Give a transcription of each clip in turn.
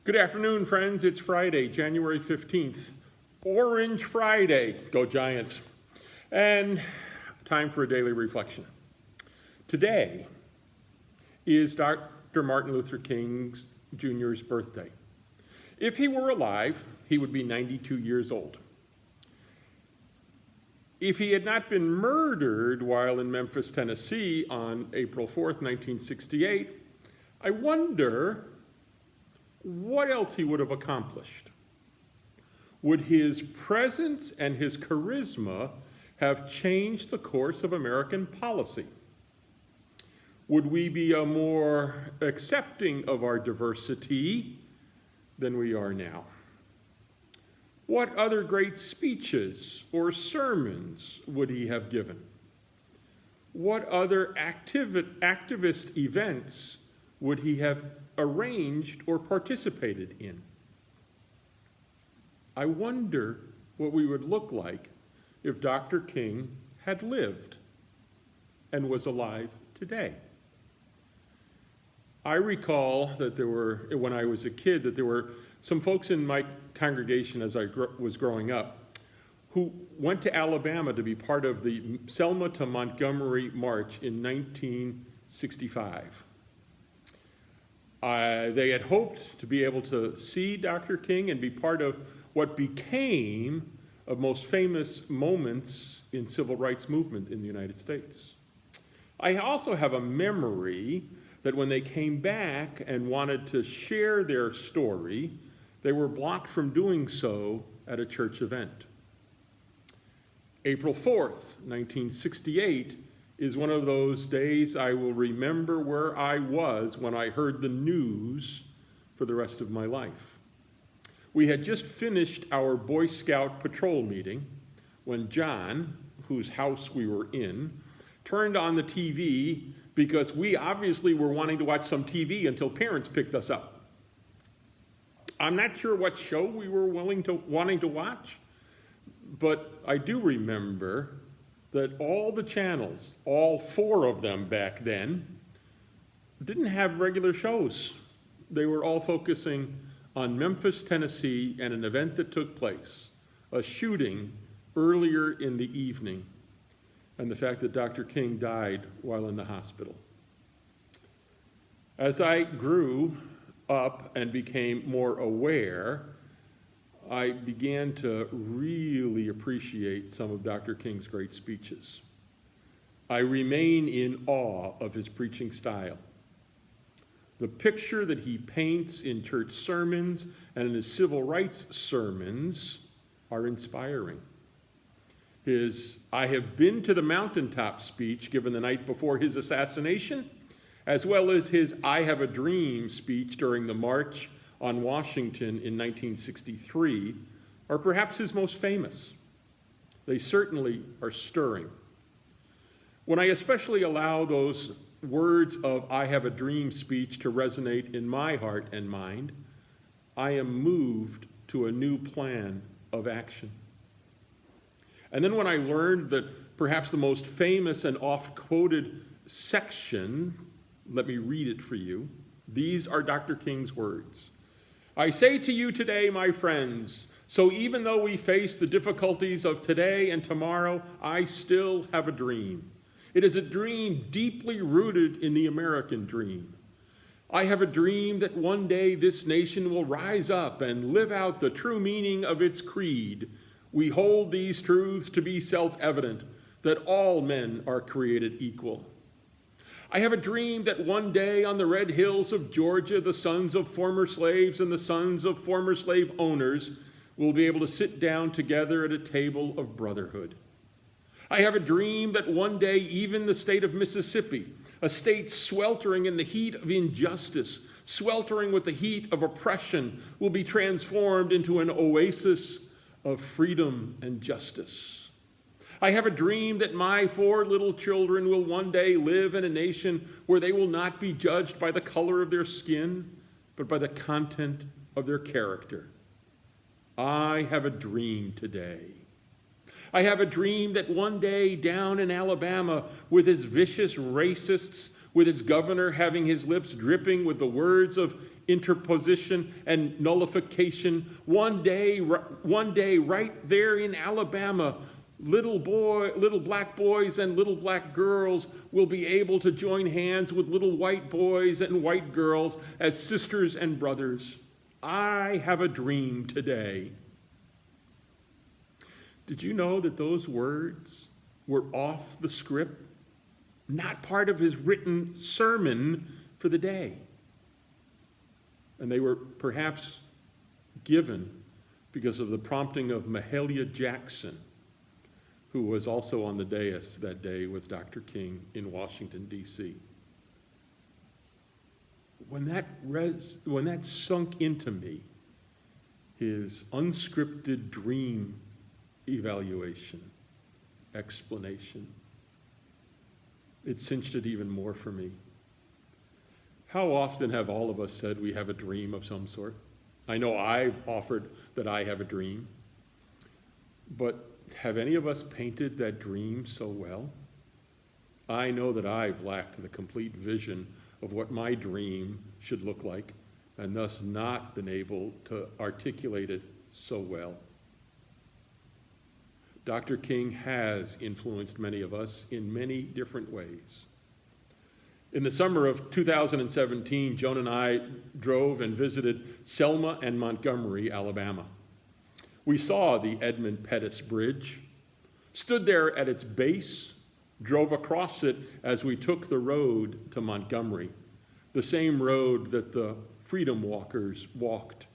Good afternoon, friends. It's Friday, January 15th. Orange Friday. Go Giants. And time for a daily reflection. Today is Dr. Martin Luther King Jr.'s birthday. If he were alive, he would be 92 years old. If he had not been murdered while in Memphis, Tennessee on April 4th, 1968, I wonder what else he would have accomplished. Would his presence and his charisma have changed the course of American policy? Would we be more accepting of our diversity than we are now? What other great speeches or sermons would he have given? What other activist events would he have arranged or participated in? I wonder what we would look like if Dr. King had lived and was alive today. I recall that when I was a kid, that there were some folks in my congregation as I was growing up who went to Alabama to be part of the Selma to Montgomery March in 1965. They had hoped to be able to see Dr. King and be part of what became of most famous moments in civil rights movement in the United States. I also have a memory that when they came back and wanted to share their story, they were blocked from doing so at a church event. April 4th, 1968, is one of those days I will remember where I was when I heard the news for the rest of my life. We had just finished our Boy Scout patrol meeting when John, whose house we were in, turned on the TV because we obviously were wanting to watch some TV until parents picked us up. I'm not sure what show we were wanting to watch, but I do remember that all the channels, all 4 of them back then, didn't have regular shows. They were all focusing on Memphis, Tennessee, and an event that took place, a shooting earlier in the evening, and the fact that Dr. King died while in the hospital. As I grew up and became more aware, I began to really appreciate some of Dr. King's great speeches. I remain in awe of his preaching style. The picture that he paints in church sermons and in his civil rights sermons are inspiring. His "I have been to the mountaintop" speech given the night before his assassination, as well as his "I have a dream" speech during the March on Washington in 1963, are perhaps his most famous. They certainly are stirring. When I especially allow those words of "I have a dream" speech to resonate in my heart and mind, I am moved to a new plan of action. And then when I learned that perhaps the most famous and oft-quoted section, let me read it for you. These are Dr. King's words. "I say to you today, my friends, so even though we face the difficulties of today and tomorrow, I still have a dream. It is a dream deeply rooted in the American dream. I have a dream that one day this nation will rise up and live out the true meaning of its creed. We hold these truths to be self-evident, that all men are created equal. I have a dream that one day on the red hills of Georgia, the sons of former slaves and the sons of former slave owners will be able to sit down together at a table of brotherhood. I have a dream that one day even the state of Mississippi, a state sweltering in the heat of injustice, sweltering with the heat of oppression, will be transformed into an oasis of freedom and justice. I have a dream that my 4 little children will one day live in a nation where they will not be judged by the color of their skin, but by the content of their character. I have a dream today. I have a dream that one day down in Alabama, with its vicious racists, with its governor having his lips dripping with the words of interposition and nullification. One day, right there in Alabama, little black boys and little black girls will be able to join hands with little white boys and white girls as sisters and brothers. I have a dream today. Did you know that those words were off the script, not part of his written sermon for the day? And they were perhaps given because of the prompting of Mahalia Jackson, who was also on the dais that day with Dr. King in Washington, D.C. When that sunk into me, his unscripted dream evaluation, explanation, it cinched it even more for me. How often have all of us said we have a dream of some sort? I know I've offered that I have a dream, but have any of us painted that dream so well? I know that I've lacked the complete vision of what my dream should look like, and thus not been able to articulate it so well. Dr. King has influenced many of us in many different ways. In the summer of 2017, Joan and I drove and visited Selma and Montgomery, Alabama. We saw the Edmund Pettus Bridge, stood there at its base, drove across it as we took the road to Montgomery, the same road that the Freedom Walkers walked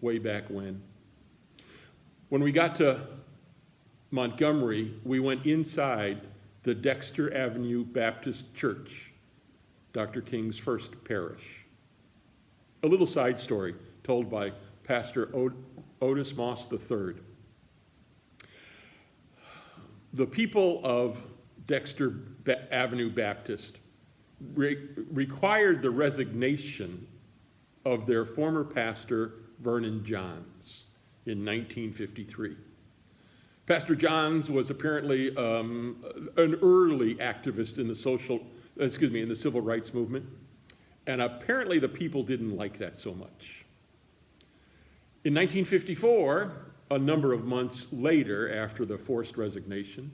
way back when. When we got to Montgomery, we went inside the Dexter Avenue Baptist Church, Dr. King's first parish. A little side story told by Pastor Otis Moss III. The people of Dexter Avenue Baptist required the resignation of their former pastor, Vernon Johns, in 1953. Pastor Johns was apparently an early activist in the civil rights movement, and apparently the people didn't like that so much. In 1954, a number of months later after the forced resignation,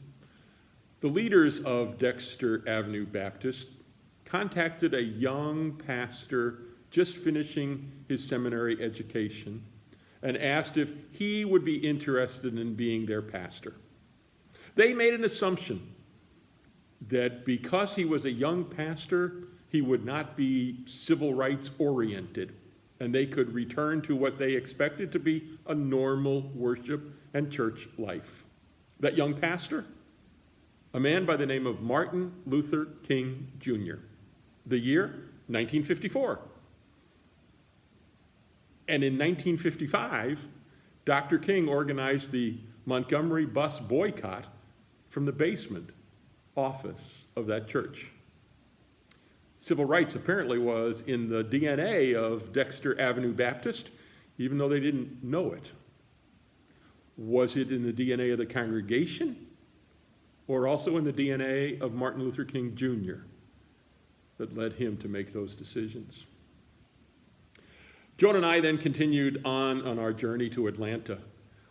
the leaders of Dexter Avenue Baptist contacted a young pastor just finishing his seminary education and asked if he would be interested in being their pastor. They made an assumption that because he was a young pastor, he would not be civil rights oriented, and they could return to what they expected to be a normal worship and church life. That young pastor, a man by the name of Martin Luther King Jr. The year, 1954. And in 1955, Dr. King organized the Montgomery bus boycott from the basement office of that church. Civil rights apparently was in the DNA of Dexter Avenue Baptist, even though they didn't know it. Was it in the DNA of the congregation, or also in the DNA of Martin Luther King Jr. that led him to make those decisions? Joan and I then continued on our journey to Atlanta,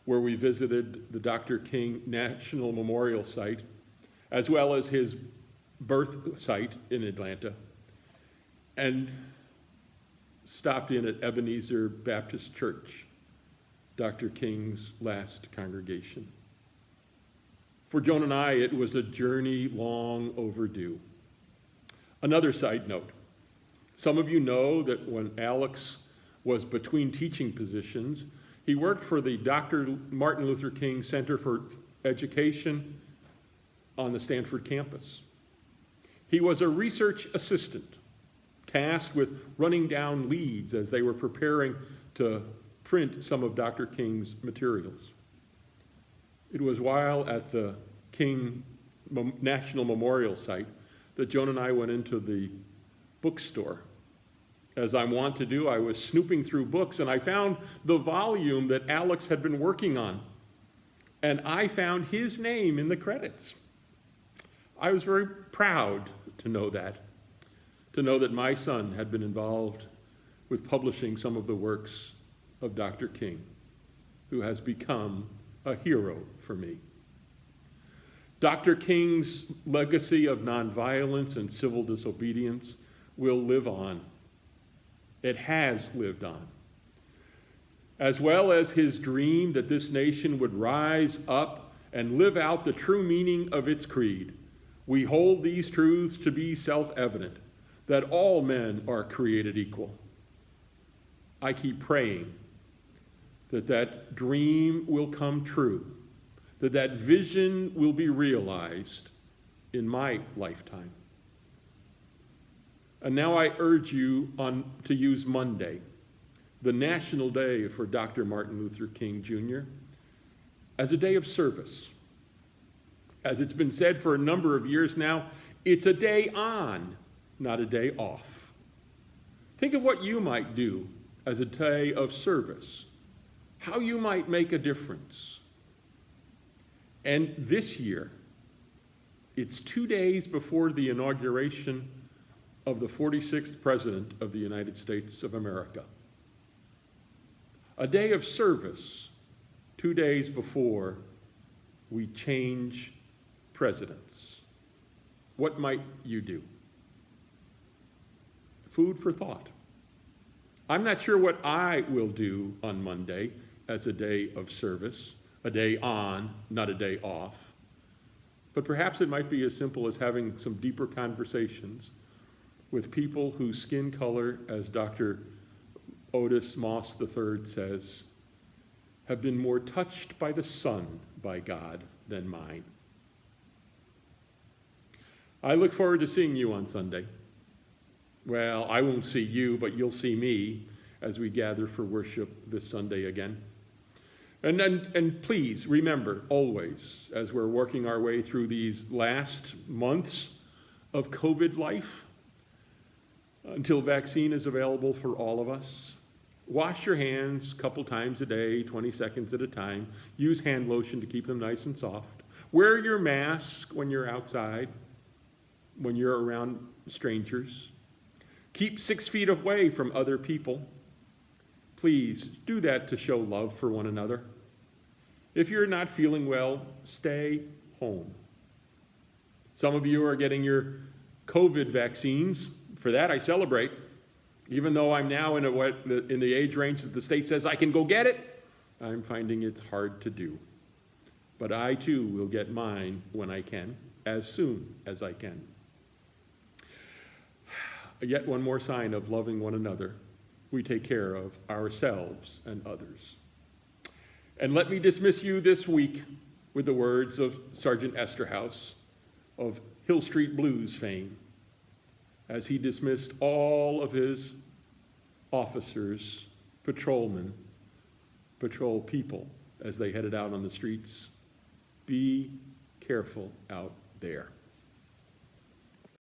where we visited the Dr. King National Memorial Site, as well as his birth site in Atlanta, and stopped in at Ebenezer Baptist Church, Dr. King's last congregation. For Joan and I, it was a journey long overdue. Another side note, some of you know that when Alex was between teaching positions, he worked for the Dr. Martin Luther King Center for Education on the Stanford campus. He was a research assistant, tasked with running down leads as they were preparing to print some of Dr. King's materials. It was while at the King National Memorial Site that Joan and I went into the bookstore. As I'm wont to do, I was snooping through books, and I found the volume that Alex had been working on, and I found his name in the credits. I was very proud to know that my son had been involved with publishing some of the works of Dr. King, who has become a hero for me. Dr. King's legacy of nonviolence and civil disobedience will live on. It has lived on. As well as his dream that this nation would rise up and live out the true meaning of its creed, we hold these truths to be self-evident, that all men are created equal. I keep praying that that dream will come true, that that vision will be realized in my lifetime. And now I urge you to use Monday, the National Day for Dr. Martin Luther King Jr., as a day of service. As it's been said for a number of years now, it's a day on, not a day off. Think of what you might do as a day of service, how you might make a difference. And this year, it's 2 days before the inauguration of the 46th President of the United States of America. A day of service 2 days before we change presidents. What might you do? Food for thought. I'm not sure what I will do on Monday as a day of service, a day on, not a day off. But perhaps it might be as simple as having some deeper conversations with people whose skin color, as Dr. Otis Moss III says, have been more touched by the sun by God than mine. I look forward to seeing you on Sunday. Well, I won't see you, but you'll see me as we gather for worship this Sunday again. And please remember always, as we're working our way through these last months of COVID life, until vaccine is available for all of us, wash your hands a couple times a day, 20 seconds at a time. Use hand lotion to keep them nice and soft. Wear your mask when you're outside, when you're around strangers. Keep 6 feet away from other people. Please do that to show love for one another. If you're not feeling well, stay home. Some of you are getting your COVID vaccines. For that, I celebrate. Even though I'm now in the age range that the state says I can go get it, I'm finding it's hard to do. But I too will get mine when I can, as soon as I can. Yet one more sign of loving one another. We take care of ourselves and others. And let me dismiss you this week with the words of Sergeant Esterhaus of Hill Street Blues fame, as he dismissed all of his officers, patrolmen, patrol people as they headed out on the streets. Be careful out there.